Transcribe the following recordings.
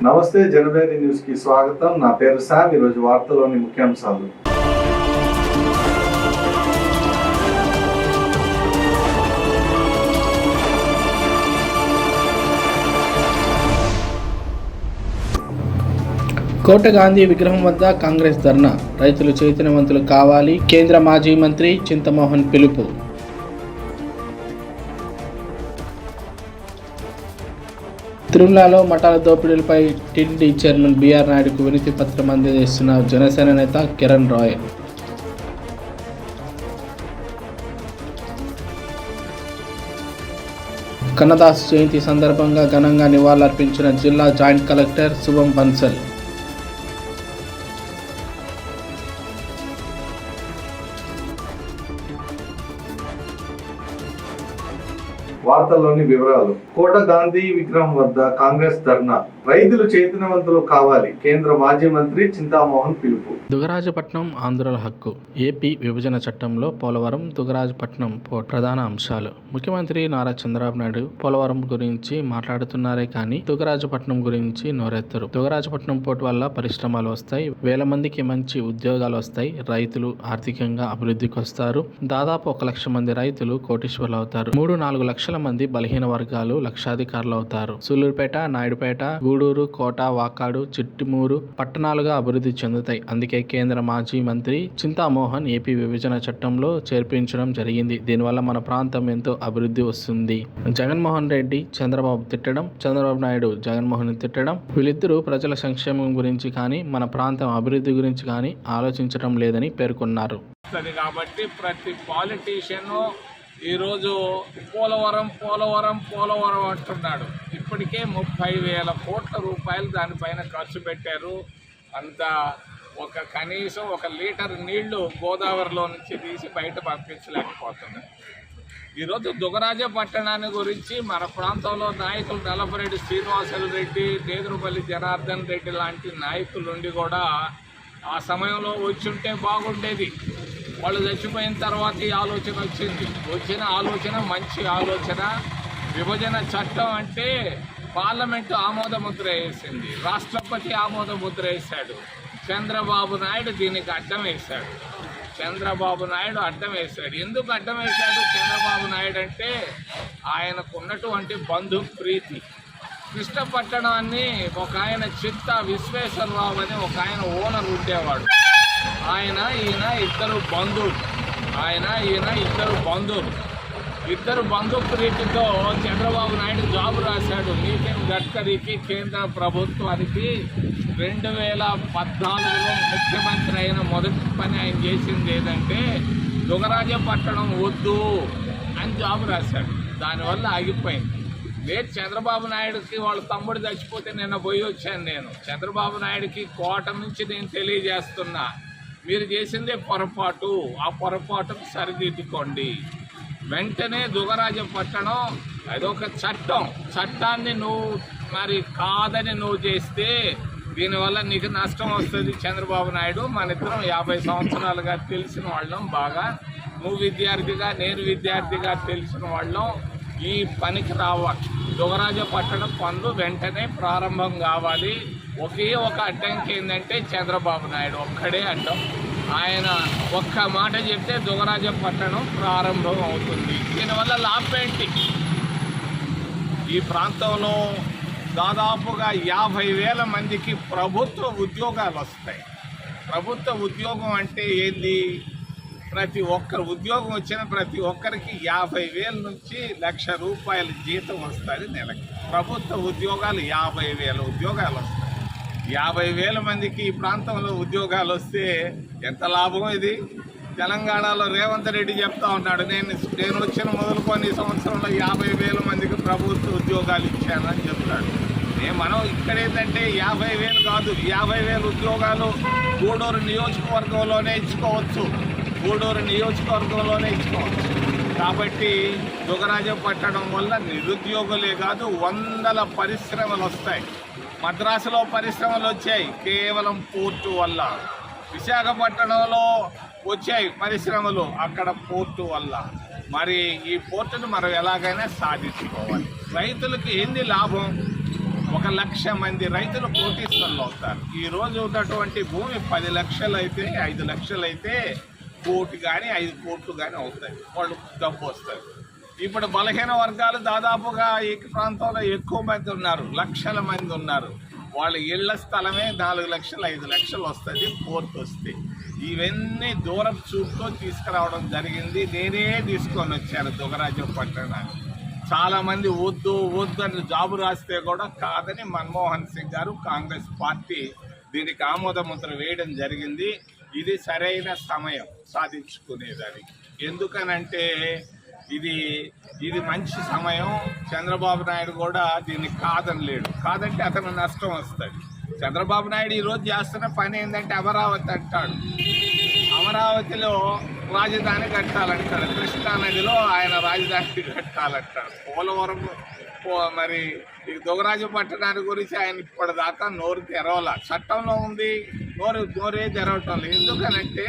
నమస్తే, జనబేరి న్యూస్ కి స్వాగతం. నా పేరు శామ్. ఈరోజు వార్తలోని ముఖ్యాంశాలు. కోట గాంధీ విగ్రహం వద్ద కాంగ్రెస్ ధర్నా. రైతులు చైతన్యవంతులు కావాలి, కేంద్ర మాజీ మంత్రి చింతమోహన్ పిలుపు. తిరుమలలో మఠాల దోపిడీలపై టీటీడీ చైర్మన్ బీఆర్ నాయుడుకు వినతి పత్రం అందజేస్తున్న జనసేన నేత కిరణ్ రాయల్. కన్నదాస్ జయంతి సందర్భంగా ఘనంగా నివాళులర్పించిన జిల్లా జాయింట్ కలెక్టర్ శుభం బన్సల్. వార్తల్లోని వివరాలు. కోట గాంధీ విగ్రహం వద్ద కాంగ్రెస్ ధర్నా. రైతులు చైతన్యవంతులు కావాలి, కేంద్ర మాజీ మంత్రి చింతామోహన్ పిలుపు. దుగరాజపట్నం ఆంధ్రుల హక్కు. ఏపీ విభజన చట్టంలో పోలవరం, దుగరాజపట్నం పోర్ట్ ప్రధాన అంశాలు. ముఖ్యమంత్రి నారా చంద్రబాబు నాయుడు పోలవరం గురించి మాట్లాడుతున్నారే కానీ దుగరాజపట్నం గురించి నోరెత్తరు. దుగరాజపట్నం పోర్ట్ వల్ల పరిశ్రమలు వస్తాయి, వేల మందికి మంచి ఉద్యోగాలు వస్తాయి, రైతులు ఆర్థికంగా అభివృద్ధికి వస్తారు. దాదాపు 1 లక్ష మంది రైతులు కోటీశ్వర్లు అవుతారు. 3-4 లక్షల మంది బలహీన వర్గాలు లక్షాధికారులు అవుతారు. సూలూరుపేట, నాయుడుపేట, గూడూరు, కోట, వాకాడు, చిట్టిమూరు పట్టణాలుగా అభివృద్ధి చెందుతాయి. అందుకే కేంద్ర మాజీ మంత్రి చింతామోహన్ ఏపీ విభజన చట్టంలో చేర్పించడం జరిగింది. దీనివల్ల మన ప్రాంతం ఎంతో అభివృద్ధి వస్తుంది. జగన్మోహన్ రెడ్డి చంద్రబాబు తిట్టడం, చంద్రబాబు నాయుడు జగన్మోహన్ తిట్టడం, వీళ్ళిద్దరూ ప్రజల సంక్షేమం గురించి కానీ మన ప్రాంతం అభివృద్ధి గురించి కానీ ఆలోచించడం లేదని పేర్కొన్నారు. కాబట్టి ప్రతి పాలిటీషియన్ ఈరోజు పోలవరం పోలవరం పోలవరం అంటున్నాడు. ఇప్పటికే 30,000 కోట్ల రూపాయలు దానిపైన ఖర్చు పెట్టారు. అంతా కనీసం 1 లీటర్ నీళ్లు గోదావరిలో నుంచి తీసి బయట పంపించలేకపోతున్నారు. ఈరోజు దుగరాజపట్టణాన్ని గురించి మన ప్రాంతంలో నాయకులు నల్లపరెడ్డి శ్రీనివాసులు రెడ్డి, నేదురుపల్లి జనార్దన్ రెడ్డి లాంటి నాయకులుండి కూడా ఆ సమయంలో వచ్చుంటే బాగుండేది. వాళ్ళు చచ్చిపోయిన తర్వాత ఈ ఆలోచన వచ్చిన ఆలోచన మంచి ఆలోచన. విభజన చట్టం అంటే పార్లమెంటు ఆమోద ముద్ర వేసింది, రాష్ట్రపతి ఆమోద ముద్ర వేశాడు. చంద్రబాబు నాయుడు దీనికి అడ్డం వేశాడు. ఎందుకు అడ్డం వేశాడు చంద్రబాబు నాయుడు అంటే ఆయనకున్నటువంటి బంధు ప్రీతి. కృష్ణపట్టణాన్ని ఒక ఆయన చింతా విశ్వేశ్వరరావు అని ఒక ఆయన ఓనర్ ఉండేవాడు. ఈయన ఇద్దరు బంధు ప్రీతితో చంద్రబాబు నాయుడు జాబు రాశాడు. నితిన్ గడ్కరీకి, కేంద్ర ప్రభుత్వానికి 2014లో ముఖ్యమంత్రి అయిన మొదటి పని ఆయన చేసింది ఏంటంటే దుగరాజపట్టణం వద్దు అని జాబు రాశాడు. దానివల్ల ఆగిపోయింది. లేదు చంద్రబాబు నాయుడుకి వాళ్ళ తమ్ముడు చచ్చిపోతే నిన్న పోయి వచ్చాను నేను. చంద్రబాబు నాయుడుకి కోట నుంచి నేను తెలియజేస్తున్నా, మీరు చేసిందే పొరపాటు, ఆ పొరపాటును సరిదిద్దుకోండి. వెంటనే దుగరాజపట్టణం అదొక చట్టాన్ని నువ్వు మరి కాదని నువ్వు చేస్తే దీనివల్ల నీకు నష్టం వస్తుంది. చంద్రబాబు నాయుడు మన ఇద్దరం 50 సంవత్సరాలుగా తెలిసిన వాళ్ళం, బాగా నువ్వు విద్యార్థిగా నేను విద్యార్థిగా తెలిసిన వాళ్ళం. ఈ పనికి రావాలి. దుగరాజపట్టణం పనులు వెంటనే ప్రారంభం కావాలి. ఒకే ఒక అడ్డంకి ఏంటంటే చంద్రబాబు నాయుడు ఒక్కడే అడ్డం. ఆయన ఒక్క మాట చెప్తే దుగరాజపట్టణం ప్రారంభం అవుతుంది. దీనివల్ల లాభం ఏంటి? ఈ ప్రాంతంలో దాదాపుగా 50,000 మందికి ప్రభుత్వ ఉద్యోగాలు వస్తాయి. ప్రభుత్వ ఉద్యోగం అంటే ఏంది? ప్రతి ఒక్కరు ఉద్యోగం వచ్చిన ప్రతి ఒక్కరికి 50,000 నుంచి 1,00,000 రూపాయల జీతం వస్తుంది నెలకి. ప్రభుత్వ ఉద్యోగాలు 50,000 ఉద్యోగాలు వస్తాయి. 50,000 మందికి ఈ ప్రాంతంలో ఉద్యోగాలు వస్తే ఎంత లాభం ఇది? తెలంగాణలో రేవంత్ రెడ్డి చెప్తా ఉన్నాడు, నేను వచ్చిన మొదలుకొని సంవత్సరంలో 50,000 మందికి ప్రభుత్వ ఉద్యోగాలు ఇచ్చానని చెప్తాడు. మనం ఇక్కడ ఏంటంటే 50,000 కాదు, 50,000 ఉద్యోగాలు గూడూరు నియోజకవర్గంలోనే ఇచ్చుకోవచ్చు. కాబట్టి దుగరాజపట్టణం వల్ల నిరుద్యోగులే కాదు, 100 పరిశ్రమలు వస్తాయి. మద్రాసులో పరిశ్రమలు వచ్చాయి కేవలం పోర్టు వల్ల. విశాఖపట్నంలో వచ్చాయి పరిశ్రమలు అక్కడ పోర్టు వల్ల. మరి ఈ పోర్టును మనం ఎలాగైనా సాధించుకోవాలి. రైతులకు ఏంది లాభం? 1,00,000 మంది రైతులు కోటీశ్వరులు అవుతారు. ఈ రోజు ఉన్నటువంటి భూమి 10 లక్షలు అయితే 5 లక్షలు అయితే 1 కోటి కానీ 5 కోట్లు కానీ అవుతాయి, వాళ్ళు డబ్బు వస్తుంది. ఇప్పుడు బలహీన వర్గాలు దాదాపుగా ఈ ప్రాంతంలో ఎక్కువ మంది ఉన్నారు, లక్షల మంది ఉన్నారు. వాళ్ళ ఇళ్ల స్థలమే 4 లక్షలు 5 లక్షలు వస్తుంది, కోర్టు వస్తే. ఇవన్నీ దూరం చూపుతో తీసుకురావడం జరిగింది. నేనే తీసుకొని వచ్చాను దుగరాజం పట్టణాన్ని. చాలామంది వద్దు వద్దు అని జాబు రాస్తే కూడా కాదని మన్మోహన్ సింగ్ గారు కాంగ్రెస్ పార్టీ దీనికి ఆమోద ముద్ర వేయడం జరిగింది. ఇది సరైన సమయం సాధించుకునేదానికి. ఎందుకనంటే ఇది మంచి సమయం. చంద్రబాబు నాయుడు కూడా దీన్ని కాదనలేడు. కాదంటే అతను నష్టం వస్తుంది. చంద్రబాబు నాయుడు ఈరోజు చేస్తున్న పని ఏంటంటే అమరావతి అంటాడు. అమరావతిలో రాజధాని కట్టాలంటాడు, కృష్ణానదిలో ఆయన రాజధాని కట్టాలంటాడు. పోలవరం మరి ఈ దుగరాజపట్టణాన్ని గురించి ఆయన ఇప్పటిదాకా నోరు తెరవల. చట్టంలో ఉంది, నోరే తెరవటం లేదు. ఎందుకనంటే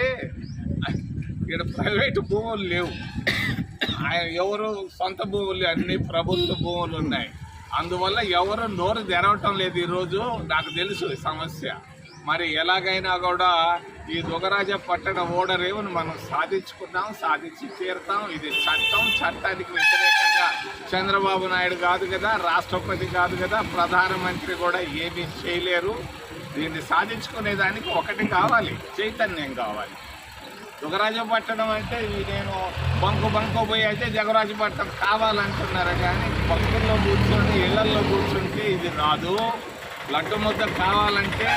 ఇక్కడ ప్రైవేటు భూములు లేవు, ఆయన ఎవరు సొంత భూములు, అన్ని ప్రభుత్వ భూములు ఉన్నాయి. అందువల్ల ఎవరు నోరు తెరవటం లేదు. ఈరోజు నాకు తెలుసు సమస్య. మరి ఎలాగైనా కూడా ఈ దుగరాజ పట్టణ ఓడరేవును మనం సాధించుకుందాం, సాధించి తీరుతాం. ఇది చట్టం. చట్టానికి వ్యతిరేకంగా చంద్రబాబు నాయుడు కాదు కదా, రాష్ట్రపతి కాదు కదా, ప్రధానమంత్రి కూడా ఏమీ చేయలేరు. దీన్ని సాధించుకునేదానికి ఒకటి కావాలి, చైతన్యం కావాలి. దుగరాజపట్నం అంటే నేను బంకు పోయి అయితే జగరాజపట్నం కావాలంటున్నారు, కానీ బంకుల్లో కూర్చొని ఇళ్లల్లో కూర్చుంటే ఇది రాదు. లడ్డు ముద్ద కావాలంటే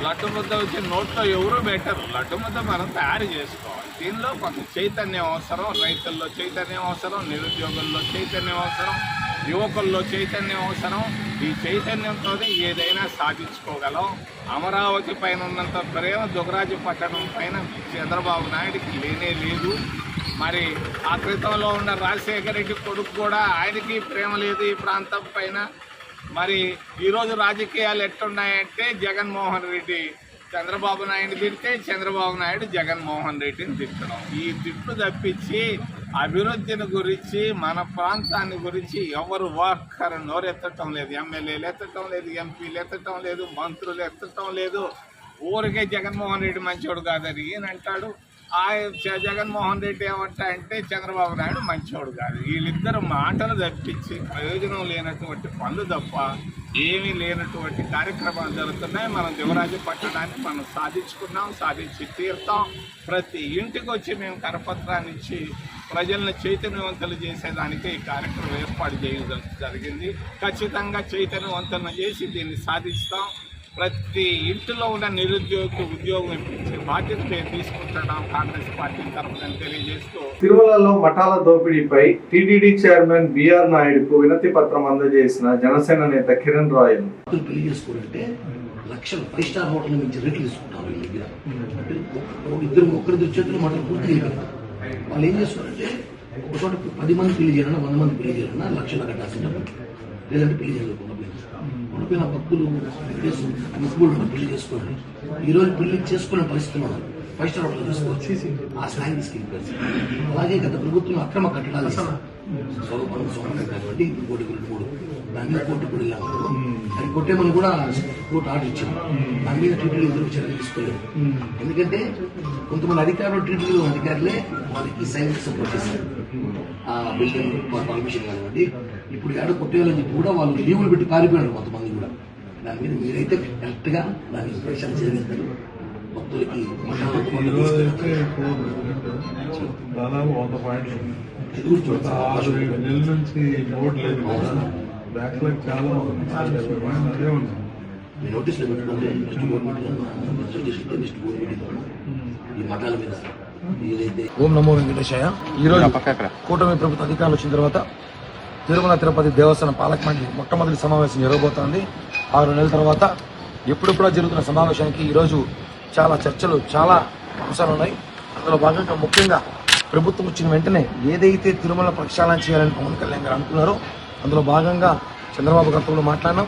లడ్డు ముద్ద వచ్చి నోట్లో ఎవరు పెట్టరు. లడ్డు ముద్ద మనం తయారు చేసుకోవాలి. దీనిలో కొంత చైతన్యం అవసరం. రైతుల్లో చైతన్యం అవసరం, నిరుద్యోగుల్లో చైతన్యం అవసరం, యువకుల్లో చైతన్యం అవసరం. ఈ చైతన్యంతో ఏదైనా సాధించుకోగలం. అమరావతి పైన ఉన్నంత ప్రేమ దుగరాజపట్టణం పైన చంద్రబాబు నాయుడికి లేనే లేదు. మరి ఆ క్రితంలో ఉన్న రాజశేఖర రెడ్డి కొడుకు కూడా ఆయనకి ప్రేమ లేదు ఈ ప్రాంతం పైన. మరి ఈరోజు రాజకీయాలు ఎట్టున్నాయంటే జగన్మోహన్ రెడ్డి చంద్రబాబు నాయుడు తిడితే చంద్రబాబు నాయుడు జగన్మోహన్ రెడ్డిని తిట్టడం. ఈ తిట్లు తప్పించి అభివృద్ధిని గురించి, మన ప్రాంతాన్ని గురించి ఎవరు ఒక్కరు నోరెత్తటం లేదు. ఎమ్మెల్యేలు ఎత్తటం లేదు, ఎంపీలు ఎత్తటం లేదు, మంత్రులు ఎత్తటం లేదు. ఊరికే జగన్మోహన్ రెడ్డి మంచోడు కాదని ఈయన అంటాడు. జగన్మోహన్ రెడ్డి ఏమంటాయంటే చంద్రబాబు నాయుడు మంచోడు కాదు. వీళ్ళిద్దరు మాటలు తప్పించి ప్రయోజనం లేనటువంటి పనులు తప్ప ఏమీ లేనటువంటి కార్యక్రమాలు జరుగుతున్నాయి. మనం దుగరాజపట్టణాన్ని మనం సాధించుకున్నాం, సాధించి తీరుతాం. ప్రతి ఇంటికి వచ్చి మేము కరపత్రాన్ని ఇచ్చి ప్రజలను చైతన్యవంతులు చేసేదానికి ఈ కార్యక్రమం ఏర్పాటు చేయడం జరిగింది. ఖచ్చితంగా చైతన్యవంతులను చేసి దీన్ని సాధిస్తాం. ప్రతి ఇంటిలో ఉన్న నిరుద్యోగికి ఉద్యోగం ఇప్పించే బాధ్యత మేము తీసుకుంటున్నాం కాంగ్రెస్ పార్టీ తరఫున తెలియజేస్తూ. తిరుమలలో మఠాల దోపిడీపై టీటీడీ చైర్మన్ బిఆర్ నాయుడుకు వినతి పత్రం అందజేసిన జనసేన నేత కిరణ్ రాయల్. పెళ్లి చేసుకోవాలంటే లక్షలు 5 స్టార్ హోటల్ నుంచి రేట్లు తీసుకుంటారు. వీళ్ళ దగ్గర ఒకరిద్దరు చేతులు మటలు పూర్తి చేయగలుగుతారు. వాళ్ళు ఏం చేస్తారంటే ఒక చోట 10 మంది పెళ్లి చేయాలన్నా 100 మంది పెళ్లి చేయాలన్నా లక్షలు కట్టాల్సిన, లేదంటే పెళ్లి చేసుకోకుండా ఉండిపోయిన భక్తులు పెళ్లి చేసుకోండి. ఈ రోజు పెళ్లి చేసుకునే పరిస్థితి ఉన్నారు. 5 స్టార్ హోటల్ తీసుకోవచ్చు, ఆ స్లాంగ్ తీసుకెళ్ళిపోవచ్చు. అలాగే గత ప్రభుత్వం అక్రమ కట్టడాలు కాబట్టి కోటి 2 దాని మీద కోర్టు కూడా వెళ్ళాము. అది కొట్టేమని కూడా కోర్టు ఆర్డర్ ఇచ్చాము. దాని మీద టీటీడీ ఎందుకు చర్య తీసుకోలేదు. ఎందుకంటే కొంతమంది అధికారులు, టీటీడీ అధికారులే వాళ్ళకి సైన్స్ సపోర్ట్ చేశారు. ఆ బిల్డింగ్ పర్మిషన్ కానివ్వండి, ఇప్పుడు ఏడ కొట్టేయాలని చెప్పి కూడా వాళ్ళు లీవులు పెట్టి పారిపోయారు కొంతమంది కూడా. దాని మీద మీరైతే కరెక్ట్ గా దాన్ని పరిశీలన చేయగలుగుతారు. భక్తులకి దాదాపు 100 పాయింట్లు నుంచి బోర్డు లేదు, బ్యాక్లాగ్ చాలా అదే ఉంది. నోటీసులు పెట్టుకుంటే నెక్స్ట్ గవర్నమెంట్ ఈ మఠాల మీద ఏదైతే. ఓం నమో వెంకటేశాయ. ఈరోజు కూటమి ప్రభుత్వ అధికారులు వచ్చిన తర్వాత తిరుమల తిరుపతి దేవస్థానం పాలక మండలి మొట్టమొదటి సమావేశం జరగబోతోంది. 6 నెలల తర్వాత ఎప్పుడెప్పుడో జరుగుతున్న సమావేశానికి ఈరోజు చాలా చర్చలు, చాలా అంశాలు ఉన్నాయి. అందులో భాగంగా ముఖ్యంగా ప్రభుత్వం వచ్చిన వెంటనే ఏదైతే తిరుమల ప్రక్షాళన చేయాలని పవన్ కళ్యాణ్ గారు అనుకున్నారో అందులో భాగంగా చంద్రబాబు గారితో మాట్లాడినాం.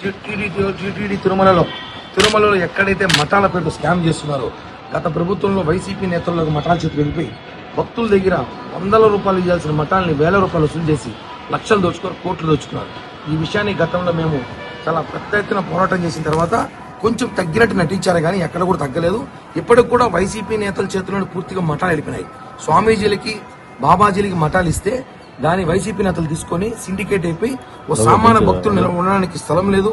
టీటీడీ తిరుమలలో ఎక్కడైతే మఠాల పేరుతో స్కామ్ చేస్తున్నారో, గత ప్రభుత్వంలో వైసీపీ నేతల్లోకి మఠాల చేతికి వెళ్ళిపోయి భక్తుల దగ్గర 100ల రూపాయలు ఇవ్వాల్సిన మఠాలని 1000 రూపాయలు వసూలు చేసి లక్షలు దోచుకొని కోట్లు దోచుకున్నారు. ఈ విషయాన్ని గతంలో మేము చాలా పెద్ద ఎత్తున పోరాటం చేసిన తర్వాత కొంచెం తగ్గినట్టు నటించారు కానీ ఎక్కడ కూడా తగ్గలేదు. ఇప్పటికి కూడా వైసీపీ నేతల చేతుల్లో పూర్తిగా మఠాలు వెళ్ళిపోయినాయి. స్వామీజీలకి బాబాజీలకి మఠాలు ఇస్తే దాని వైసీపీ నేతలు తీసుకొని సిండికేట్ అయిపోయి ఓ సామాన్య భక్తులు ఉండడానికి స్థలం లేదు,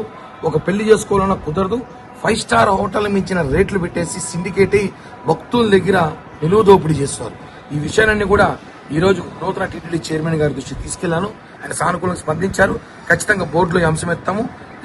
ఒక పెళ్లి చేసుకోవాలన్నా కుదరదు, 5 స్టార్ హోటల్ మించిన రేట్లు పెట్టేసి సిండికేట్ అయి భక్తుల దగ్గర నిలువ దోపిడీ చేస్తారు. ఈ విషయాలన్నీ కూడా ఈ రోజు నూతన టీటీడీ చైర్మన్ గారి దృష్టికి తీసుకెళ్లాను. ఆయన సానుకూలంగా స్పందించారు. ఖచ్చితంగా బోర్డులో ఈ అంశం ఎత్తాము.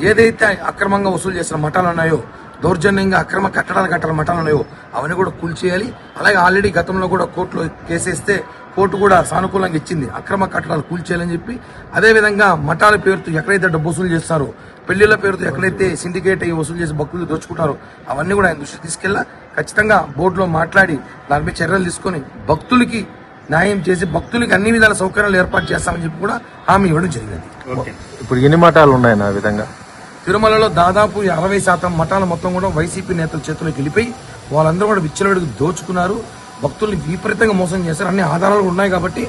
ఏదైతే అక్రమంగా వసూలు చేసిన మఠాలు ఉన్నాయో, దౌర్జన్యంగా అక్రమ కట్టడాలు కట్టాల మఠాలు ఉన్నాయో అవన్నీ కూడా కూల్చేయాలి. అలాగే ఆల్రెడీ గతంలో కూడా కోర్టులో కేసేస్తే కోర్టు కూడా సానుకూలంగా ఇచ్చింది, అక్రమ కట్టడాలు కూల్చేయాలని చెప్పి. అదేవిధంగా మఠాల పేరుతో ఎక్కడైతే డబ్బు వసూలు చేస్తారో, పెళ్లిళ్ల పేరుతో ఎక్కడైతే సిండికేట్ అయ్యి వసూలు చేసి భక్తులు దోచుకుంటారో అవన్నీ కూడా ఆయన దృష్టికి తీసుకెళ్లా ఖచ్చితంగా బోర్డులో మాట్లాడి దానిపై చర్యలు తీసుకొని భక్తులకి న్యాయం చేసి భక్తులకి అన్ని విధాల సౌకర్యాలు ఏర్పాటు చేస్తామని చెప్పి కూడా హామీ ఇవ్వడం జరిగింది. ఇప్పుడు ఎన్ని మఠాలు ఉన్నాయి నా విధంగా? తిరుమలలో దాదాపు 60% మఠాలు మొత్తం కూడా వైసీపీ నేతల చేతుల్లోకి వెళ్ళిపోయి వాళ్ళందరూ కూడా విచ్చలవిడికి దోచుకున్నారు, భక్తుల్ని విపరీతంగా మోసం చేశారు. అన్ని ఆధారాలు ఉన్నాయి కాబట్టి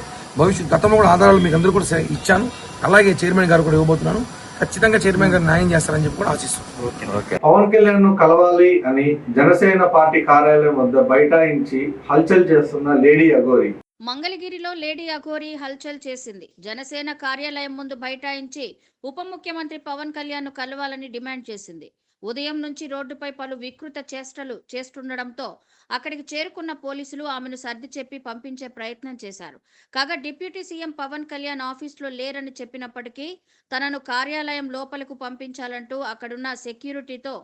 గతంలో కూడా ఆధారాలు మీకు అందరూ కూడా ఇచ్చాను. అలాగే చైర్మన్ గారు కూడా ఇవ్వబోతున్నాను. ఖచ్చితంగా చైర్మన్ గారు న్యాయం చేస్తారని చెప్పి కూడా ఆశిస్తున్నాను. పవన్ కళ్యాణ్ ను కలవాలి అని జనసేన పార్టీ కార్యాలయం వద్ద బైఠాయించి హల్చల్ చేస్తున్న లేడీ అఘోరి. మంగళగిరిలో లేడీ అఘోరి హల్చల్ చేసింది. జనసేన కార్యాలయం ముందు బైఠాయించి ఉప ముఖ్యమంత్రి పవన్ కళ్యాణ్ ను కలవాలని డిమాండ్ చేసింది. ఉదయం నుంచి రోడ్డుపై పలు వికృత చేష్టలు చేస్తుండడంతో అక్కడికి చేరుకున్న పోలీసులు ఆమెను సర్ది చెప్పి పంపించే ప్రయత్నం చేశారు. కాగా డిప్యూటీ సీఎం పవన్ కళ్యాణ్ ఆఫీసులో లేరని చెప్పినప్పటికీ తనను కార్యాలయం లోపలకు పంపించాలంటూ అక్కడున్న సెక్యూరిటీతో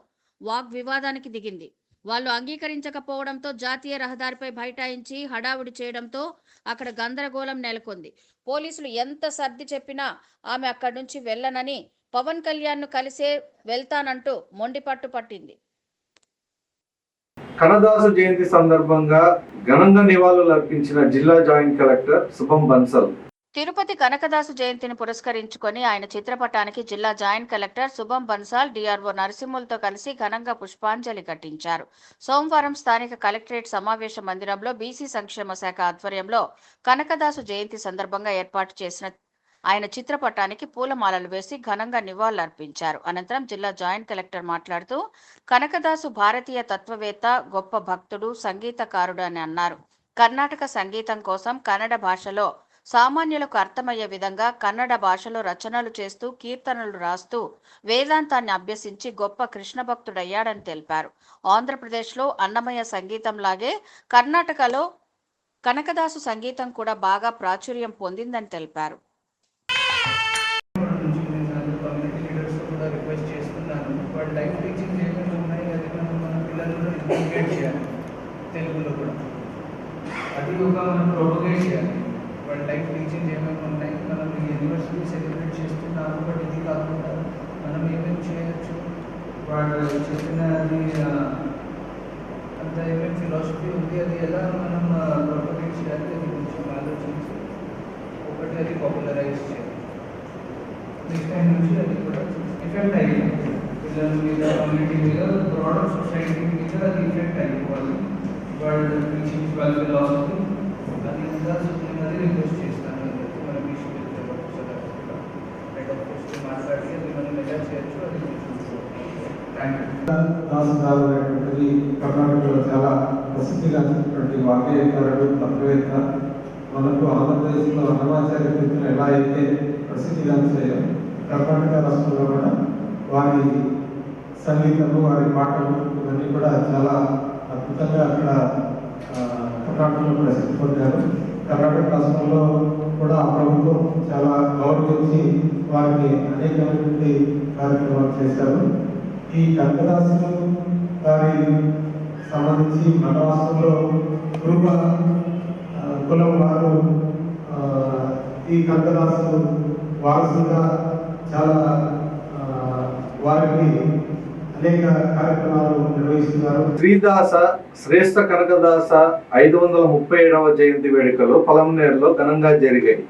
వాగ్వివాదానికి దిగింది. వాళ్ళు అంగీకరించకపోవడంతో జాతీయ రహదారిపై బైఠాయించి హడావుడి చేయడంతో అక్కడ గందరగోళం నెలకొంది. పోలీసులు ఎంత సర్ది చెప్పినా ఆమె అక్కడి నుంచి వెళ్ళనని, పవన్ కళ్యాణ్ ను కలిసే వెళ్తానంటూ మొండిపట్టు పట్టింది. కనదాసు జయంతి సందర్భంగా ఘనంగా నివాళులు అర్పించిన జిల్లా జాయింట్ కలెక్టర్ శుభం బన్సల్. తిరుపతి కనకదాసు జయంతిని పురస్కరించుకొని ఆయన చిత్రపటానికి జిల్లా జాయింట్ కలెక్టర్ శుభం బన్సాల్, డిఆర్ఓ నరసింహులతో కలిసి ఘనంగా పుష్పాంజలి ఘటించారు. సోమవారం స్థానిక కలెక్టరేట్ సమావేశ మందిరంలో బీసీ సంక్షేమ శాఖ ఆధ్వర్యంలో కనకదాసు జయంతి సందర్భంగా ఏర్పాటు చేసిన ఆయన చిత్రపటానికి పూలమాలలు వేసి ఘనంగా నివాళులర్పించారు. అనంతరం జిల్లా జాయింట్ కలెక్టర్ మాట్లాడుతూ కనకదాసు భారతీయ తత్వవేత్త, గొప్ప భక్తుడు, సంగీతకారుడు అని అన్నారు. కర్ణాటక సంగీతం కోసం కన్నడ భాషలో సామాన్యులకు అర్థమయ్యే విధంగా కన్నడ భాషలో రచనలు చేస్తూ కీర్తనలు రాస్తూ వేదాంతాన్ని అభ్యసించి గొప్ప కృష్ణ భక్తుడయ్యాడని తెలిపారు. ఆంధ్రప్రదేశ్లో అన్నమయ్య సంగీతంలాగే కర్ణాటకలో కనకదాసు సంగీతం కూడా బాగా ప్రాచుర్యం పొందిందని తెలిపారు. తెలుగులో కూడా అది ఒక మనం ప్రొపగేట్ చేయాలి. వాళ్ళ లైఫ్ టీచింగ్ ఏమేమి ఉన్నాయి, మనం ఈ యూనివర్సిటీ సెలబ్రేట్ చేస్తున్నాము, బట్ ఇది కాకుండా మనం ఏమేమి చేయొచ్చు, వాళ్ళు చెప్పినది అంత ఏమేమి ఫిలాసఫీ ఉంది, అది ఎలా మనం ప్రొపగేట్ చేయాలి, అది కొంచెం ఆలోచించి ఒకటి అది పాపులరైజ్ చేయాలి. నెక్స్ట్ టైం నుంచి అది కూడా ఎఫెక్ట్ అయ్యింది పిల్లల మీద, కమ్యూనిటీ మీద, బ్రాడర్ సొసైటీ మీద అది ఎఫెక్ట్ అయిపోవాలి. వాళ్ళు టీచింగ్ వాళ్ళ ఫిలాసఫీ అది ఉండాల్సింది రిక్వెస్ట్ చేస్తాను. మన మాట్లాడి అది మనం ఎలా చేయొచ్చు అది దాసు కర్ణాటకలో చాలా ప్రసిద్ధిగాంచినటువంటి వాగ్గేయకారుడు, తత్వవేత్త. మనకు ఆంధ్రప్రదేశ్లో అన్నమాచార్య కీర్తనలు ఎలా అయితే ప్రసిద్ధిగాంచాయో కర్ణాటక రాష్ట్రంలో కూడా వారి సంగీతము, వారి పాటలు ఇవన్నీ కూడా చాలా అద్భుతంగా అక్కడ కర్ణాటకలో ప్రసిద్ధి పొందారు. కర్ణాటక రాష్ట్రంలో కూడా ప్రభుత్వం చాలా గౌరవించి వారిని అనేకమైనటువంటి కార్యక్రమాలు చేశారు. ఈ కనకదాసులు వారి సంబంధించి మన రాష్ట్రంలో కురుబ కులం వారు ఈ కనకదాసులు వారసులుగా చాలా వారికి అనేక కార్యక్రమాలు నిర్వహిస్తున్నారు. శ్రీదాస శ్రేష్ఠ కనకదాస 537వ జయంతి వేడుకలు పలమనేరులో ఘనంగా జరిగాయి.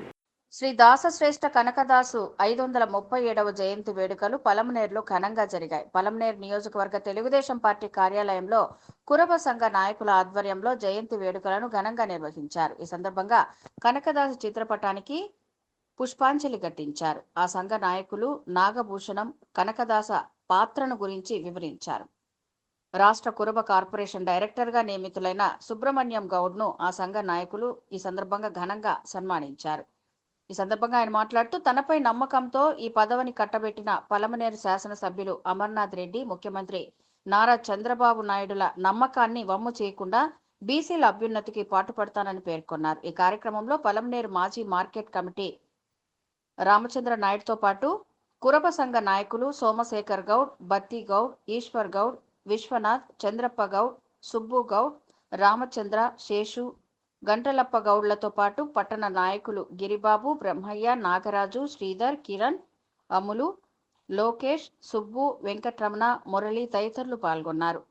శ్రీ దాస శ్రేష్ఠ కనకదాసు 537వ జయంతి వేడుకలు పలమనేరులో ఘనంగా జరిగాయి. పలమనేరు నియోజకవర్గ తెలుగుదేశం పార్టీ కార్యాలయంలో కురబ సంఘ నాయకుల ఆధ్వర్యంలో జయంతి వేడుకలను ఘనంగా నిర్వహించారు. ఈ సందర్భంగా కనకదాసు చిత్రపటానికి పుష్పాంజలి ఘటించారు. ఆ సంఘ నాయకులు నాగభూషణం కనకదాస పాత్రను గురించి వివరించారు. రాష్ట్ర కురబ కార్పొరేషన్ డైరెక్టర్గా నియమితులైన సుబ్రహ్మణ్యం గౌడ్ను ఆ సంఘ నాయకులు ఈ సందర్భంగా ఘనంగా సన్మానించారు. ఈ సందర్భంగా ఆయన మాట్లాడుతూ తనపై నమ్మకంతో ఈ పదవిని కట్టబెట్టిన పలమనేరు శాసనసభ్యులు అమర్నాథ్ రెడ్డి, ముఖ్యమంత్రి నారా చంద్రబాబు నాయుడుల నమ్మకాన్ని వమ్ము చేయకుండా బీసీల అభ్యున్నతికి పాటుపడతానని పేర్కొన్నారు. ఈ కార్యక్రమంలో పలమనేరు మాజీ మార్కెట్ కమిటీ రామచంద్ర నాయుడుతో పాటు కురబ సంఘ నాయకులు సోమశేఖర్ గౌడ్, బత్తి గౌడ్, ఈశ్వర్ గౌడ్, విశ్వనాథ్, చంద్రప్ప గౌడ్, సుబ్బు గౌడ్, రామచంద్ర, శేషు, గంటలప్ప గౌడ్లతో పాటు పట్టణ నాయకులు గిరిబాబు, బ్రహ్మయ్య, నాగరాజు, శ్రీధర్, కిరణ్, అమ్ములు, లోకేష్, సుబ్బు, వెంకటరమణ, మురళి తదితరులు పాల్గొన్నారు.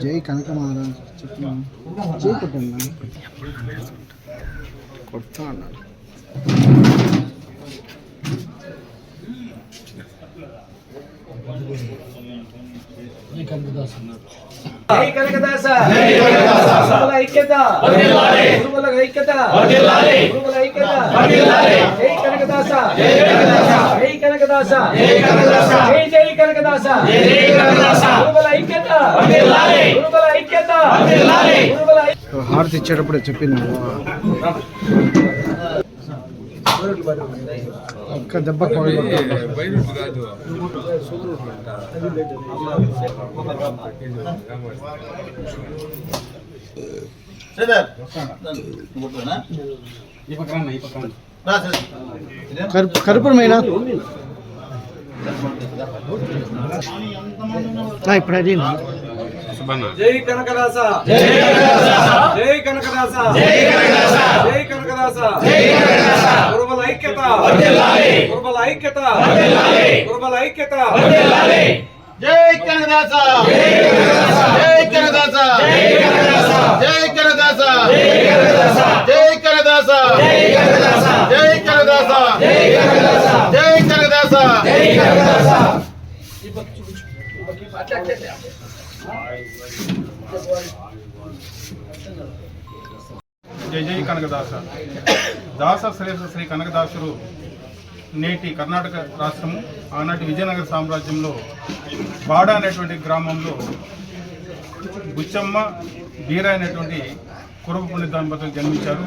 జై కనక మహారాజ్ చెప్తున్నాను. జై కొట్టండి కొడతా అన్నాడు. జై కనకదాస జై కనకదాస గురువుల ఐక్యత గురువుల ఐక్యత గురువుల ఐక్యత జై కనకదాస జై కనకదాస జై జై కనకదాస గురువుల ఐక్యత గురువుల ఐక్యత హారతి ఇచ్చేటప్పుడే చెప్పింది ఒక్క దెబ్బ కరుపురమైన ఇప్పుడు అది జై కనకదాస జై కనకదాస జై కనకదాస జై కనకదాస జై కనకదాస జై కనకదాస గురువుల ఐక్యత వర్ధిల్లాలి గురువుల ఐక్యత వర్ధిల్లాలి గురువుల ఐక్యత వర్ధిల్లాలి జై కనకదాస జై కనకదాస జై కనకదాస జై కనకదాస జై కనకదాస జై కనకదాస జై కనకదాస జై కనకదాస జై కనకదాస జై కనకదాస జై కనకదాస జై జై కనకదాస దాస శ్రేష్ఠ శ్రీ కనకదాసుడు నేటి కర్ణాటక రాష్ట్రము ఆనాటి విజయనగర సామ్రాజ్యంలో బాడ అనేటువంటి గ్రామంలో బుచ్చమ్మ బీరాయ్ అనేటువంటి కురబ పుణ్య దంపతులు జన్మించారు.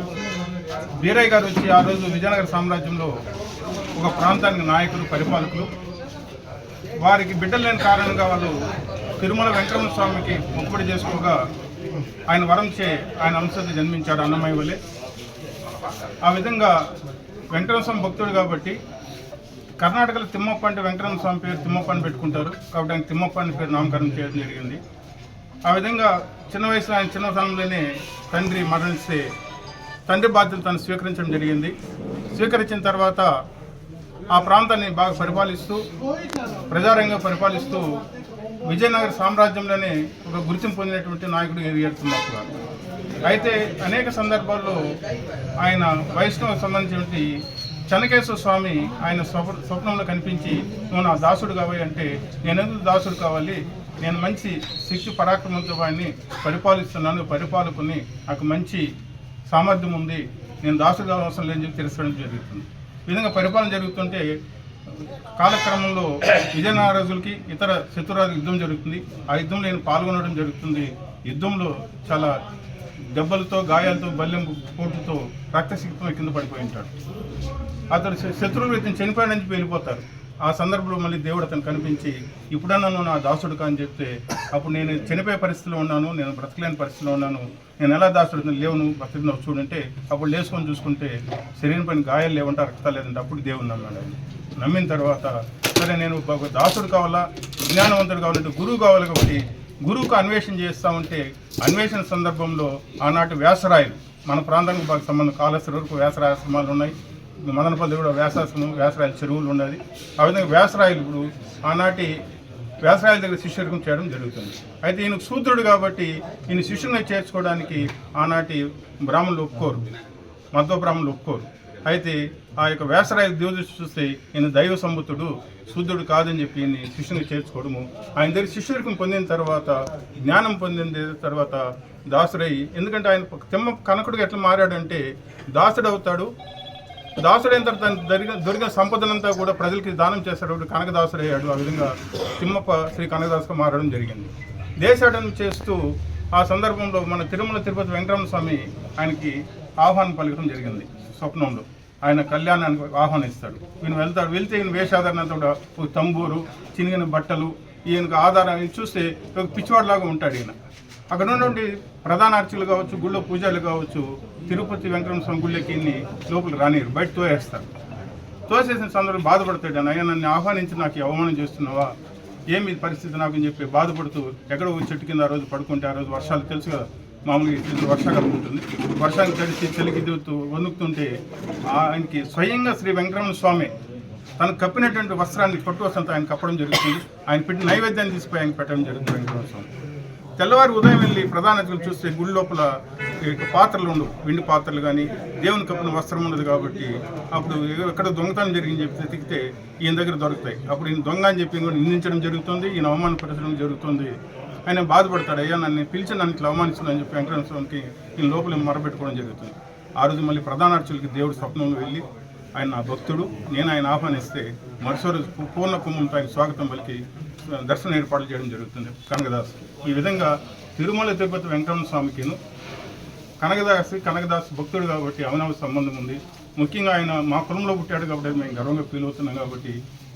బీరాయ్ గారు వచ్చి ఆ రోజు విజయనగర సామ్రాజ్యంలో ఒక ప్రాంతానికి నాయకులు, పరిపాలకులు. వారికి బిడ్డలు లేని కారణంగా వాళ్ళు తిరుమల వెంకటరమణ స్వామికి మొక్కుబడి చేసుకోగా ఆయన వరంచే ఆయన అంశతో జన్మించాడు అన్నమయ్య వలె. ఆ విధంగా వెంకటరమణ స్వామి భక్తుడు కాబట్టి కర్ణాటకలో తిమ్మప్ప అంటే వెంకటరమణ స్వామి పేరు తిమ్మప్ప అని పెట్టుకుంటారు కాబట్టి ఆయన తిమ్మప్ప అని పేరు నామకరణం చేయడం జరిగింది. ఆ విధంగా చిన్న వయసులో ఆయన చిన్నతనంలోనే తండ్రి మరణిస్తే తండ్రి బాధ్యతలు తను స్వీకరించడం జరిగింది. స్వీకరించిన తర్వాత ఆ ప్రాంతాన్ని బాగా పరిపాలిస్తూ ప్రజారంగంగా పరిపాలిస్తూ విజయనగర సామ్రాజ్యంలోనే ఒక గుర్తింపు పొందినటువంటి నాయకుడు ఎదుగుతున్నప్పుడు. అయితే అనేక సందర్భాల్లో ఆయన వైష్ణవ సంబంధించినటువంటి చెన్నకేశ్వర స్వామి ఆయన స్వప్నంలో కనిపించి నువ్వు నా దాసుడు కావాలి అంటే నేను ఎందుకు దాసుడు కావాలి, నేను మంచి శక్తి పరాక్రమంతో వాడిని పరిపాలిస్తున్నాను, పరిపాలకుని నాకు మంచి సామర్థ్యం ఉంది, నేను దాసుడు కావాల్సిన అవసరం లేదని చెప్పి తెలుసుకోవడం జరుగుతుంది. ఈ విధంగా పరిపాలన జరుగుతుంటే కాలక్రమంలో విజయనగరాజులకి ఇతర శత్రురాజుల యుద్ధం జరుగుతుంది. ఆ యుద్ధంలో నేను పాల్గొనడం జరుగుతుంది. యుద్ధంలో చాలా దెబ్బలతో, గాయాలతో, బల్లెం పోటుతో రక్తసిక్తం కింద పడిపోయి ఉంటాడు. అతడు శత్రువులు ఇతను చనిపోయాడని చెప్పి వెళ్ళిపోతారు. ఆ సందర్భంలో మళ్ళీ దేవుడు అతను కనిపించి ఇప్పుడన్నా నువ్వు నా దాసుడు కా అని చెప్తే అప్పుడు నేను చనిపోయే పరిస్థితిలో ఉన్నాను, నేను బ్రతకలేని పరిస్థితిలో ఉన్నాను, నేను ఎలా దాసుడు లేవు నువ్వు బ్రతికినావు చూడంటే అప్పుడు లేసుకొని చూసుకుంటే శరీరం పైన గాయాలు లేవంటే రక్తాలు లేదంటే అప్పుడు దేవుడు నమ్మాడు. నమ్మిన తర్వాత సరే నేను దాసుడు కావాలా, జ్ఞానవంతుడు కావాలంటే గురువు కావాలి కాబట్టి గురువుకు అన్వేషణ చేస్తూ ఉంటే అన్వేషణ సందర్భంలో ఆనాటి వ్యాసరాయలు మన ప్రాంతానికి బాగా సంబంధం కాళేశ్వరం వరకు వ్యాసరాశ్రమాలు ఉన్నాయి. మదనపల్లి కూడా వ్యాసాశ్రమం, వ్యాసరాయల చెరువులు ఉన్నది. ఆ విధంగా వ్యాసరాయలు ఇప్పుడు ఆనాటి వ్యాసరాయల దగ్గర శిష్యరికం చేయడం జరుగుతుంది. అయితే ఈయన శూద్రుడు కాబట్టి ఈయన శిష్యుని చేర్చుకోవడానికి ఆనాటి బ్రాహ్మణులు ఒప్పుకోరు, మధ్వ బ్రాహ్మణులు ఒప్పుకోరు. అయితే ఆ యొక్క వ్యాసరాయల దివదృష్టి చూస్తే ఈయన దైవ సంబుతుడు, శూద్రుడు కాదని చెప్పి ఈయన శిష్యుని చేర్చుకోవడము, ఆయన దగ్గర శిష్యరికం పొందిన తర్వాత, జ్ఞానం పొందిన తర్వాత దాసుడయ్యి, ఎందుకంటే ఆయన తిమ్మ కనకుడిగా ఎట్లా మారాడంటే దాసుడు అవుతాడు. దాసుడైన తర్వాత దొరికిన సంపదనంతా కూడా ప్రజలకి దానం చేస్తాడు, కనకదాసుడు అయ్యాడు. ఆ విధంగా తిమ్మప్ప శ్రీ కనకదాసుగా మారడం జరిగింది. దేశాటన చేస్తూ ఆ సందర్భంలో మన తిరుమల తిరుపతి వెంకటరమణ స్వామి ఆయనకి ఆహ్వానం పలకడం జరిగింది. స్వప్నంలో ఆయన కళ్యాణానికి ఆహ్వానిస్తాడు. ఈయన వెళ్తే ఈయన వేషాధారణతో ఒక తంబూరు, చినిగిన బట్టలు, ఈయనకు ఆధారం చూస్తే ఒక పిచ్చివాడిలాగా ఉంటాడు ఈయన. అక్కడ నుండి ప్రధాన అర్చకులు కావచ్చు, గుళ్ళో పూజలు కావచ్చు, తిరుపతి వెంకటరమణ స్వామి గుళ్ళకి లోపల రానిరు, బయట తోయేస్తారు. తోసేసిన సందర్భంలో బాధపడతాడు. అయ్యా నన్ను ఆహ్వానించి నాకు అవమానం చేస్తున్నావా, ఏమి పరిస్థితి నాకు అని చెప్పి బాధపడుతూ ఎక్కడో చెట్టు కింద ఆ రోజు పడుకుంటే, ఆ రోజు వర్షాలు తెలుసు కదా, మామూలుగా వర్షాకాలం ఉంటుంది, వర్షానికి తడిచి చలికి వణుకుతుంటే ఆయనకి స్వయంగా శ్రీ వెంకటరమణ స్వామి తను కప్పినటువంటి వస్త్రాన్ని పట్టు వస్త్రంతో ఆయన కప్పడం జరుగుతుంది. ఆయన పెట్టిన నైవేద్యాన్ని తీసుకుపోయి ఆయన పెట్టడం జరుగుతుంది వెంకటరమణ స్వామి. తెల్లవారు ఉదయం వెళ్ళి ప్రధాన అతిథులు చూస్తే గుడి లోపల పాత్రలు ఉండవు, వెండి పాత్రలు కానీ, దేవుని కప్పిన వస్త్రం ఉండదు. కాబట్టి అప్పుడు ఎక్కడ దొంగతనం జరిగింది చెప్పి వెతికితే ఈయన దగ్గర దొరుకుతాయి. అప్పుడు ఈయన దొంగ అని చెప్పి నిందించడం జరుగుతుంది, ఈయన అవమానపరచడం జరుగుతుంది. ఆయన బాధపడతాడు, అయ్యా నన్ను పిలిచి నన్ను ఇట్లా అవమానిస్తుందని చెప్పి వెంకటరమణ స్వామికి ఈయన లోపల మొరబెట్టుకోవడం జరుగుతుంది. ఆ రోజు మళ్ళీ ప్రధాన అర్చకులకి దేవుడు స్వప్నంలో వెళ్ళి ఆయన నా భక్తుడు, నేను ఆయన ఆహ్వానిస్తే మరుసటి రోజు పూర్ణ కుంభంతో ఆయన స్వాగతం పలికి దర్శనం ఏర్పాట్లు చేయడం జరుగుతుంది కనకదాసు. ఈ విధంగా తిరుమల తిరుపతి వెంకటరమణ స్వామికిను కనకదాసు భక్తుడు కాబట్టి అవనవ సంబంధం ఉంది. ముఖ్యంగా ఆయన మా కులంలో పుట్టాడు కాబట్టి మేము గర్వంగా ఫీల్ అవుతున్నాం. కాబట్టి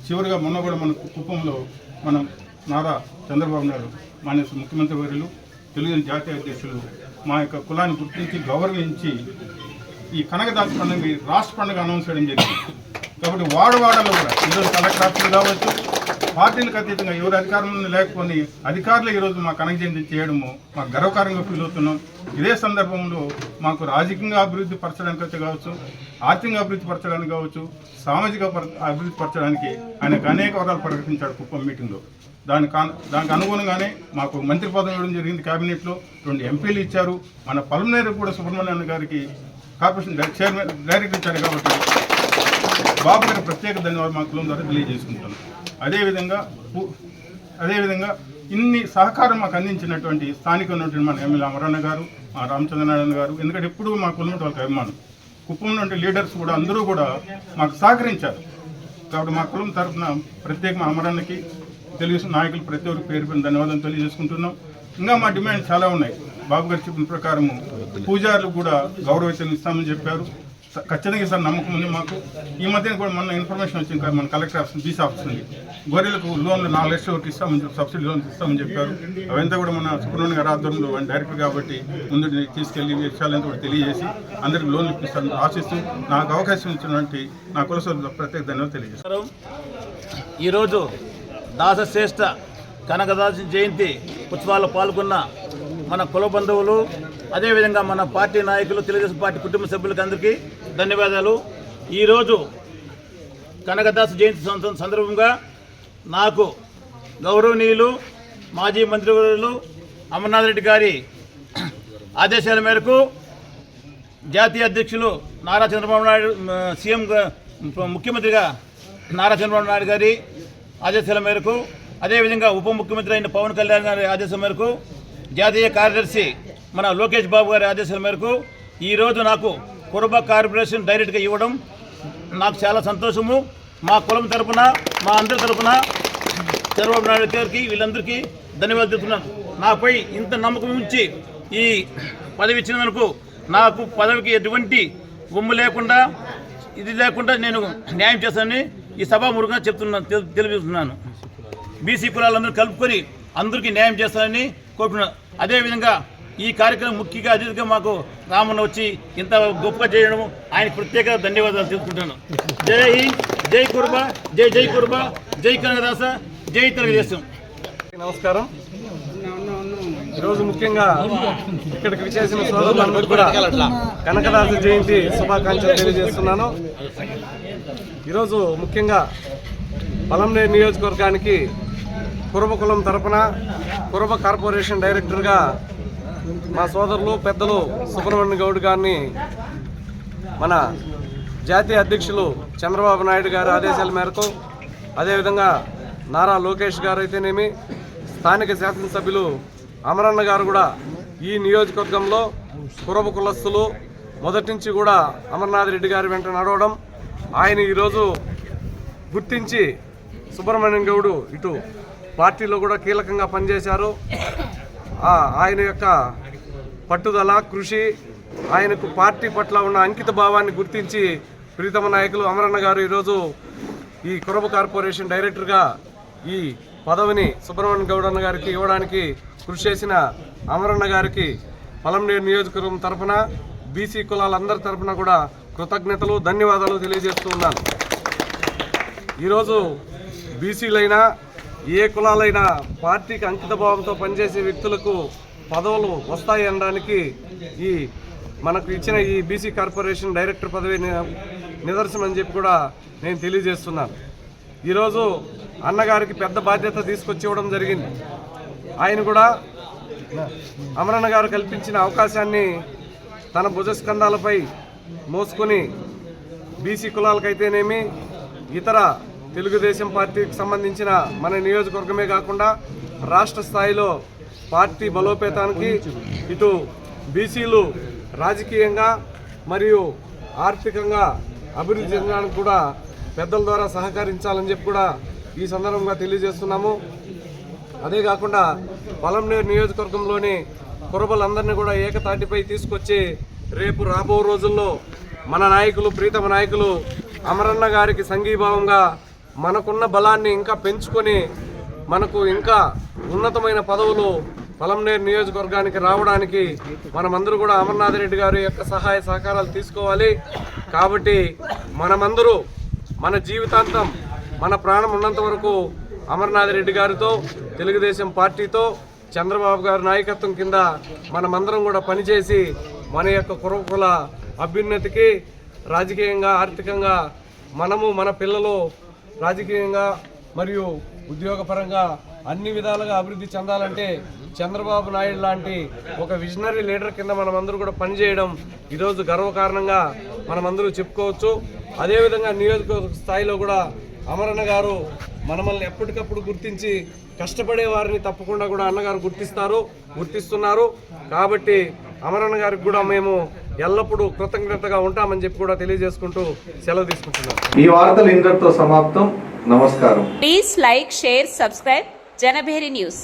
చివరిగా మొన్న కూడా మన కుప్పంలో మనం నారా చంద్రబాబు నాయుడు మాన్య ముఖ్యమంత్రి వర్యులు, తెలుగుదేశం జాతీయ అధ్యక్షులు మా యొక్క కులాన్ని గుర్తించి గౌరవించి ఈ కనకదాసు పండుగ రాష్ట్ర పండుగ అనౌన్స్ చేయడం జరిగింది. కాబట్టి వాడవాడలో కూడా ఈరోజు కలెక్టర్ ఆఫీసులు కావచ్చు, పార్టీలకు అతీతంగా ఎవరు అధికారంలో లేకపోని అధికారులు ఈరోజు మా కనక జయంతి చేయడము మాకు గర్వకారంగా ఫీల్ అవుతున్నాం. ఇదే సందర్భంలో మాకు రాజకీయంగా అభివృద్ధి పరచడానికి కావచ్చు, ఆర్థికంగా అభివృద్ధి పరచడానికి కావచ్చు, సామాజిక అభివృద్ధి పరచడానికి ఆయనకు అనేక వరాలు ప్రకటించాడు కుప్పం మీటింగ్లో. దానికి అనుగుణంగానే మాకు మంత్రి పదవి ఇవ్వడం జరిగింది. క్యాబినెట్లో 2 ఎంపీలు ఇచ్చారు. మన పల్మనేరు కూడా సుబ్రహ్మణ్యం గారికి కార్పొరేషన్ చైర్మన్ డైరెక్టర్ ఇచ్చారు. కాబట్టి బాబు గారి ప్రత్యేక ధన్యవాదాలు మా కులం ద్వారా తెలియజేసుకుంటాను. అదేవిధంగా ఇన్ని సహకారం మాకు అందించినటువంటి స్థానిక ఉన్నటువంటి మన ఎమ్మెల్యే అమరన్న గారు, మా రామచంద్రనారాయణ గారు, ఎందుకంటే ఎప్పుడూ మా కులం వాళ్ళకి అభిమానం. కుప్పం నుండి లీడర్స్ కూడా అందరూ కూడా మాకు సహకరించారు. కాబట్టి మా కులం తరఫున ప్రత్యేక మా అమరన్నకి, తెలుగుదేశం నాయకులు ప్రతి ఒక్కరికి పేరు పైన ధన్యవాదాలు తెలియజేసుకుంటున్నాం. ఇంకా మా డిమాండ్ చాలా ఉన్నాయి. బాబు గారు చెప్పిన ప్రకారము పూజారులు కూడా గౌరవవేతనం ఇస్తామని చెప్పారు. ఖచ్చితంగా సార్ నమ్మకం ఉంది మాకు. ఈ మధ్యన కూడా మన ఇన్ఫర్మేషన్ వచ్చింది కదా, మన కలెక్టర్ ఆఫీస్ బీసీ ఆఫీస్ నుండి గొర్రెలకు లోన్లు 4 లక్షల వరకు ఇస్తామని చెప్పి సబ్సిడీ లోన్స్ ఇస్తామని చెప్పారు. అవంతా కూడా మన సుబ్రహ్మణ్యం గారి ఆధ్వర్యంలో ఆయన డైరెక్టర్ కాబట్టి ముందు తీసుకెళ్లి విషయాలంతా కూడా తెలియజేసి అందరికి లోన్లు ఇప్పిస్తారని ఆశిస్తూ నాకు అవకాశం ఇచ్చినటువంటి నా కుల సోదరులకు ప్రత్యేక ధన్యవాదాలు తెలియజేస్తాను. ఈరోజు దాసశ్రేష్ఠ కనకదాసు జయంతి ఉత్సవాల్లో పాల్గొన్న మన కుల బంధువులు, అదేవిధంగా మన పార్టీ నాయకులు, తెలుగుదేశం పార్టీ కుటుంబ సభ్యులకు అందరికీ ధన్యవాదాలు. ఈరోజు కనకదాసు జయంతి సందర్భంగా నాకు గౌరవనీయులు మాజీ మంత్రివర్యులు అమర్నాథ్ రెడ్డి గారి ఆదేశాల మేరకు జాతీయ అధ్యక్షులు నారా చంద్రబాబు నాయుడు, సీఎం ముఖ్యమంత్రిగా నారా చంద్రబాబు నాయుడు గారి ఆదేశాల మేరకు, అదేవిధంగా ఉప ముఖ్యమంత్రి అయిన పవన్ కళ్యాణ్ గారి ఆదేశం మేరకు, జాతీయ కార్యదర్శి మన లోకేష్ బాబు గారి ఆదేశాల మేరకు ఈరోజు నాకు కురుబ కార్పొరేషన్ డైరెక్ట్గా ఇవ్వడం నాకు చాలా సంతోషము. మా కులం తరపున, మా అందరి తరపున చంద్రబాబు నాయుడు గారికి, వీళ్ళందరికీ ధన్యవాదాలు తెలుపుతున్నాను. నాపై ఇంత నమ్మకం ఉంచి ఈ పదవి ఇచ్చినందుకు, నాకు పదవికి ఎటువంటి ఉమ్ము లేకుండా, ఇది లేకుండా నేను న్యాయం చేస్తానని ఈ సభాముఖంగా తెలియజేస్తున్నాను. బీసీ కులాలందరూ కలుపుకొని అందరికీ న్యాయం చేస్తానని కోరుకున్నాను. అదేవిధంగా ఈ కార్యక్రమం ముఖ్యంగా అతిథిగా మాకు రామన్న వచ్చి ఇంత గొప్పగా చేయడం ఆయన ప్రత్యేక ధన్యవాదాలు తెలుసుకుంటాను. జై హింద్, జై కురుబ, జై జై కురుబ, జై కనకదాస, జై తెలుగుదేశం. నమస్కారం. ఈరోజు ముఖ్యంగా ఇక్కడికి విచ్చేసిన సోదరులందరూ కూడా కనకదాసు జయంతి శుభాకాంక్షలు తెలియజేస్తున్నాను. ఈరోజు ముఖ్యంగా పలంనేరు నియోజకవర్గానికి కురబ కులం తరపున కురబ కార్పొరేషన్ డైరెక్టర్గా మా సోదరులు పెద్దలు సుబ్రహ్మణ్య గౌడ్ గారిని మన జాతీయ అధ్యక్షులు చంద్రబాబు నాయుడు గారి ఆదేశాల మేరకు, అదేవిధంగా నారా లోకేష్ గారు అయితేనేమి, స్థానిక శాసనసభ్యులు అమరన్న గారు కూడా ఈ నియోజకవర్గంలో కురబ కులస్తులు మొదటి నుంచి కూడా అమర్నాథ్ రెడ్డి గారి వెంట నడవడం, ఆయన ఈరోజు గుర్తించి సుబ్రహ్మణ్యం గౌడ్ ఇటు పార్టీలో కూడా కీలకంగా పనిచేశారు. ఆయన యొక్క పట్టుదల, కృషి, ఆయనకు పార్టీ పట్ల ఉన్న అంకిత భావాన్ని గుర్తించి ప్రీతమ నాయకులు అమరన్న గారు ఈరోజు ఈ కురబ కార్పొరేషన్ డైరెక్టర్గా ఈ పదవిని సుబ్రహ్మణ్యం గౌడ్ అన్న గారికి ఇవ్వడానికి కృషి చేసిన అమరన్న గారికి పలంనేరు నియోజకవర్గం తరఫున, బీసీ కులాలందరి తరఫున కూడా కృతజ్ఞతలు, ధన్యవాదాలు తెలియజేస్తూ ఉన్నాను. ఈరోజు బీసీలైనా ఏ కులాలైనా పార్టీకి అంకిత భావంతో పనిచేసే వ్యక్తులకు పదవులు వస్తాయి అనడానికి ఈ మనకు ఇచ్చిన ఈ బీసీ కార్పొరేషన్ డైరెక్టర్ పదవి నిదర్శనం అని చెప్పి కూడా నేను తెలియజేస్తున్నాను. ఈరోజు అన్నగారికి పెద్ద బాధ్యత తీసుకొచ్చి ఇవ్వడం జరిగింది. ఆయన కూడా అమరన్న గారు కల్పించిన అవకాశాన్ని తన భుజస్కంధాలపై మోసుకొని బీసీ కులాలకైతేనేమి, ఇతర తెలుగుదేశం పార్టీకి సంబంధించిన మన నియోజకవర్గమే కాకుండా రాష్ట్ర స్థాయిలో పార్టీ బలోపేతానికి, ఇటు బీసీలు రాజకీయంగా మరియు ఆర్థికంగా అభివృద్ధి చెందడానికి కూడా పెద్దల ద్వారా సహకరించాలని చెప్పి కూడా ఈ సందర్భంగా తెలియజేస్తున్నాము. అదే కాకుండా పలంనేరు నియోజకవర్గంలోని కురబలందరినీ కూడా ఏకతాటిపై తీసుకొచ్చి రేపు రాబో రోజుల్లో మన నాయకులు, ప్రీతమ నాయకులు అమరన్న గారికి సంఘీభావంగా మనకున్న బలాన్ని ఇంకా పెంచుకొని మనకు ఇంకా ఉన్నతమైన పదవులు పలంనేరు నియోజకవర్గానికి రావడానికి మనమందరూ కూడా అమర్నాథ్ రెడ్డి గారి యొక్క సహాయ సహకారాలు తీసుకోవాలి. కాబట్టి మనమందరూ మన జీవితాంతం, మన ప్రాణం ఉన్నంత వరకు అమర్నాథ్ రెడ్డి గారితో, తెలుగుదేశం పార్టీతో, చంద్రబాబు గారి నాయకత్వం కింద మనమందరం కూడా పనిచేసి మన యొక్క కుల అభ్యున్నతికి, రాజకీయంగా, ఆర్థికంగా మనము, మన పిల్లలు రాజకీయంగా మరియు ఉద్యోగపరంగా అన్ని విధాలుగా అభివృద్ధి చెందాలంటే చంద్రబాబు నాయుడు లాంటి ఒక విజనరీ లీడర్ కింద మనమందరూ కూడా పనిచేయడం ఈరోజు గర్వకారణంగా మనమందరూ చెప్పుకోవచ్చు. అదేవిధంగా నియోజకవర్గ స్థాయిలో కూడా అమరన్న గారు మనల్ని ఎప్పటికప్పుడు గుర్తించి కష్టపడే వారిని తప్పకుండా కూడా అన్నగారు గుర్తిస్తున్నారు. కాబట్టి అమరన్న గారికి కూడా మేము ఎల్లప్పుడూ కృతజ్ఞతగా ఉంటామని చెప్పి కూడా తెలియజేసుకుంటూ సెలవు తీసుకుంటున్నాం. ఈ వార్తలు ఇంతటితో సమాప్తం. నమస్కారం. Please like, share, subscribe Janabheri news.